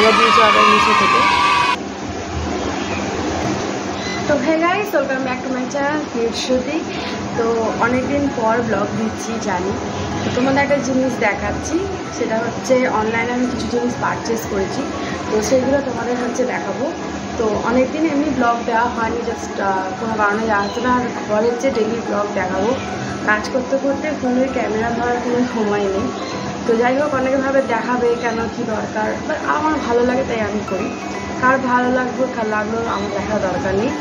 এটা দিয়েছি অর্ডার মিশো থেকে। তো hey guys, welcome back to my channel cute Shruti. তো অনেকদিন পর ব্লগ দিচ্ছি জানি, তো তোমাদের একটা জিনিস দেখাচ্ছি, সেটা হচ্ছে অনলাইনে আমি কিছু জিনিস পারচেস করেছি, তো সেইগুলো তোমাদের হচ্ছে দেখাবো। তো অনেকদিন এমনি ব্লগ দেওয়া হয়নি, জাস্ট কোনো কারণে যাওয়া হচ্ছে না। আর ঘরে হচ্ছে ডেলি ব্লগ দেখাবো, কাজ করতে করতে ফোনের ক্যামেরা ধরার কোনো সময় নেই। তো যাই হোক, অনেকভাবে দেখাবে কেন, কী দরকার, বাট আমার ভালো লাগে তাই আমি করি। কার ভালো লাগলো আমার দেখার দরকার নেই,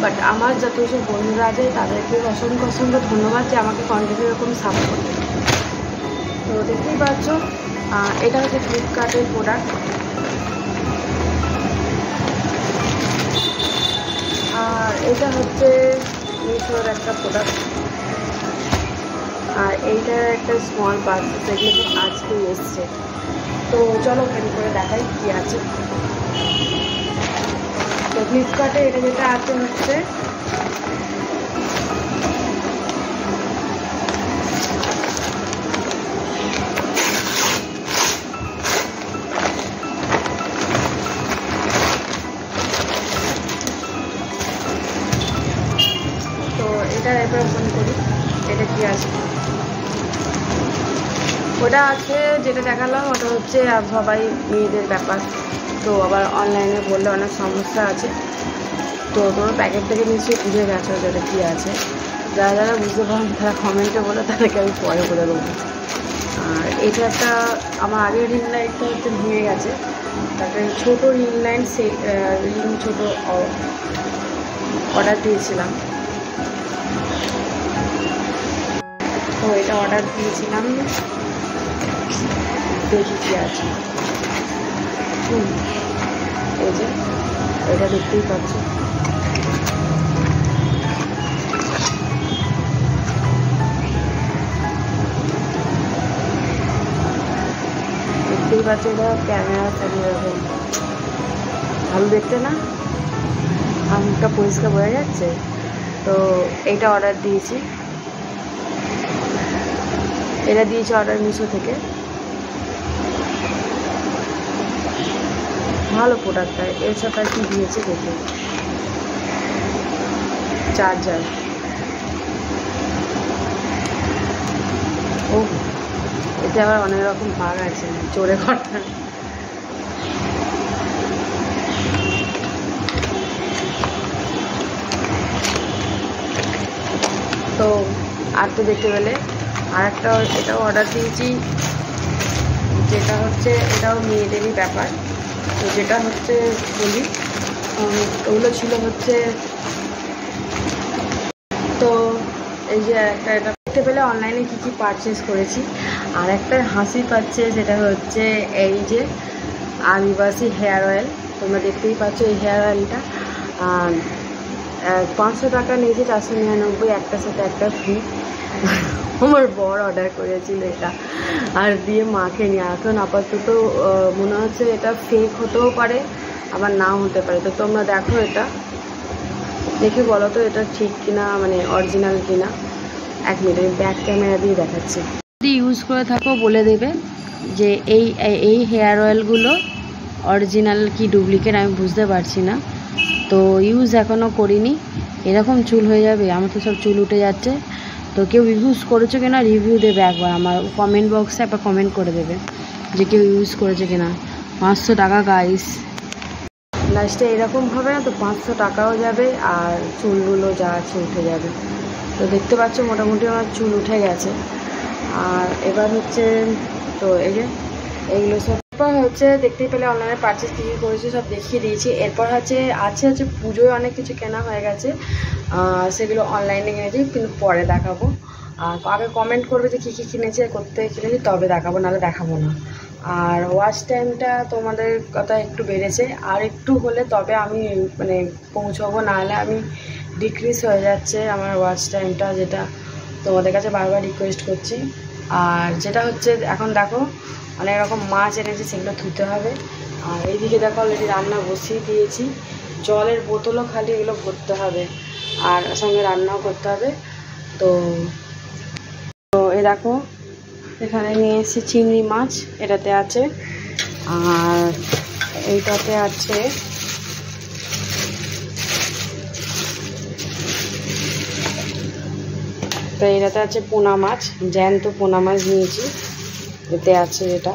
বাট আমার যত সব বন্ধুরা আছে তাদেরকে অসংখ্য অসংখ্য ধন্যবাদ যে আমাকে কন্টিনিউ এরকম সাপোর্ট। তো দেখতেই পাচ্ছ, এটা হচ্ছে ফ্লিপকার্টের প্রোডাক্ট, আর এটা হচ্ছে মিশোর একটা প্রোডাক্ট, আর এইটার একটা স্মল পার্সেল, যেগুলো আজকেই এসছে। তো চলো ওপেন করে দেখাই কী আছে। তো ফ্লিপকার্টে এটা যেটা আছে হচ্ছে এটা, এবার ওপেন করি এটা কি আছে। ওটা আছে যেটা দেখালাম, ওটা হচ্ছে সবাই মেয়েদের ব্যাপার, তো আবার অনলাইনে বললে অনেক সমস্যা আছে। তো তোমার প্যাকেট থেকে নিশ্চয়ই বুঝে গেছো যেটা কী আছে। যারা যারা বুঝতে পারেন তারা কমেন্টে বলে, তাদেরকে আমি পরে বলে দেবো। আর এটা একটা, আমার আগের রিং লাইটটা হচ্ছে ভেঙে গেছে, তারপরে ছোটো রিং লাইট, সেই রিং ছোটো অর্ডার দিয়েছিলাম। তো এটা অর্ডার দিয়েছিলাম, দেখি কী আছে। এই যে এটা দেখতেই পাচ্ছ, দেখতেই পাচ্ছ, এটা ক্যামেরা এরকম ভালো দেখতে না, আমটা পরিষ্কার বোঝা যাচ্ছে। তো এইটা অর্ডার দিয়েছি, এটা দিয়েছি অর্ডার মিশো থেকে। ভালো প্রোডাক্টটা। এর সাথে কি দিয়েছে দেখে, চার্জার। ও, এটা আবার অনেক রকম ভাগ আছে, জোরে কথা। তো আর তো দেখতে পেলে আর একটা, এটাও অর্ডার দিয়েছি, যেটা হচ্ছে এটাও মেয়েদেরই ব্যাপার। তো যেটা হচ্ছে বলি, ওগুলো ছিল হচ্ছে, তো এই যে একটা, এটা দেখতে পেলে অনলাইনে কী কী পারচেস করেছি। আর একটা হাসি পাচ্ছে, সেটা হচ্ছে এই যে আদিবাসী হেয়ার অয়েল। তোমরা দেখতেই পাচ্ছ এই হেয়ার অয়েলটা 500 টাকা নিয়েছে, 499, একটার সাথে একটা ফ্রি। আমার বর অর্ডার করেছিল এটা, আর দিয়ে মাকে নিয়ে। এখন আপাতত মনে হচ্ছে এটা ফেক হতেও পারে, আবার নাও হতে পারে। তো তোমরা দেখো, এটা দেখে বলো তো এটা ঠিক কিনা, মানে অরিজিনাল কিনা। 1 মিনিট আমি ব্যাক ক্যামেরা দিয়ে দেখাচ্ছি। যদি ইউজ করে থাকো বলে দেবে যে এই হেয়ার অয়েলগুলো অরিজিনাল কি ডুপ্লিকেট, আমি বুঝতে পারছি না। তো ইউজ এখনও করিনি, এরকম চুল হয়ে যাবে, আমার তো সব চুল উঠে যাচ্ছে। তো কেউ ইউজ করেছো কিনা রিভিউ দেবে একবার, আমার কমেন্ট বক্সে একবার কমেন্ট করে দেবে যে কেউ ইউজ করেছে কিনা। 500 টাকা গাইস, লাস্টে এরকম হবে না তো 500 টাকাও যাবে, আর চুলগুলো যা আছে উঠে যাবে। তো দেখতে পাচ্ছ মোটামুটি আমার চুল উঠে গেছে। আর এবার হচ্ছে, তো এই যে এইগুলো সব হচ্ছে দেখতেই পেলে অনলাইনে পারচেস কী কী করেছি সব দেখিয়ে দিয়েছি। এরপর হচ্ছে পুজোয় অনেক কিছু কেনা হয়ে গেছে, সেগুলো অনলাইনে কিনেছি, কিন্তু পরে দেখাবো। আর আগে কমেন্ট করবে যে কী কী কিনেছি, করতে কিনেছি, তবে দেখাবো, নাহলে দেখাবো না। আর ওয়াচ টাইমটা তোমাদের কথা একটু বেড়েছে, আর একটু হলে তবে আমি মানে পৌঁছাবো, নাহলে আমি ডিক্রিজ হয়ে যাচ্ছে আমার ওয়াচ টাইমটা, যেটা তোমাদের কাছে বারবার রিকোয়েস্ট করছি। আর যেটা হচ্ছে এখন দেখো অনেক রকম মাছ এনেছি, সেগুলো ধুতে হবে। আর এইদিকে দেখো অলরেডি রান্না বসিয়ে দিয়েছি, জলের বোতলও খালি এগুলো ভরতে হবে, আর সঙ্গে রান্নাও করতে হবে। তো এই দেখো এখানে নিয়ে এসেছি চিংড়ি মাছ, এটাতে আছে। আর এইটাতে আছে তো এটাতে আছে পোনা মাছ, জ্যান্ত পোনা মাছ নিয়েছি, এতে আছে এটা।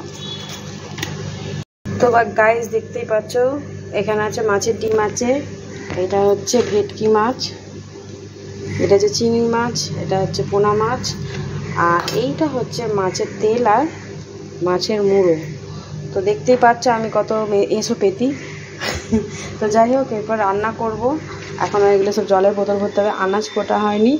তো গাইস দেখতেই পাচ্ছ এখানে আছে মাছের ডিম আছে, এটা হচ্ছে ভেটকি মাছ, এটা হচ্ছে চিংড়ি মাছ, এটা হচ্ছে পোনা মাছ, আর এইটা হচ্ছে মাছের তেল আর মাছের মুড়ো। তো দেখতেই পাচ্ছ আমি কত এসো পেতি। তো যাই হোক, এরপর রান্না করব। এখন এগুলো সব জলের বোতল ভরতে হবে, আনাজ কোটা হয়নি,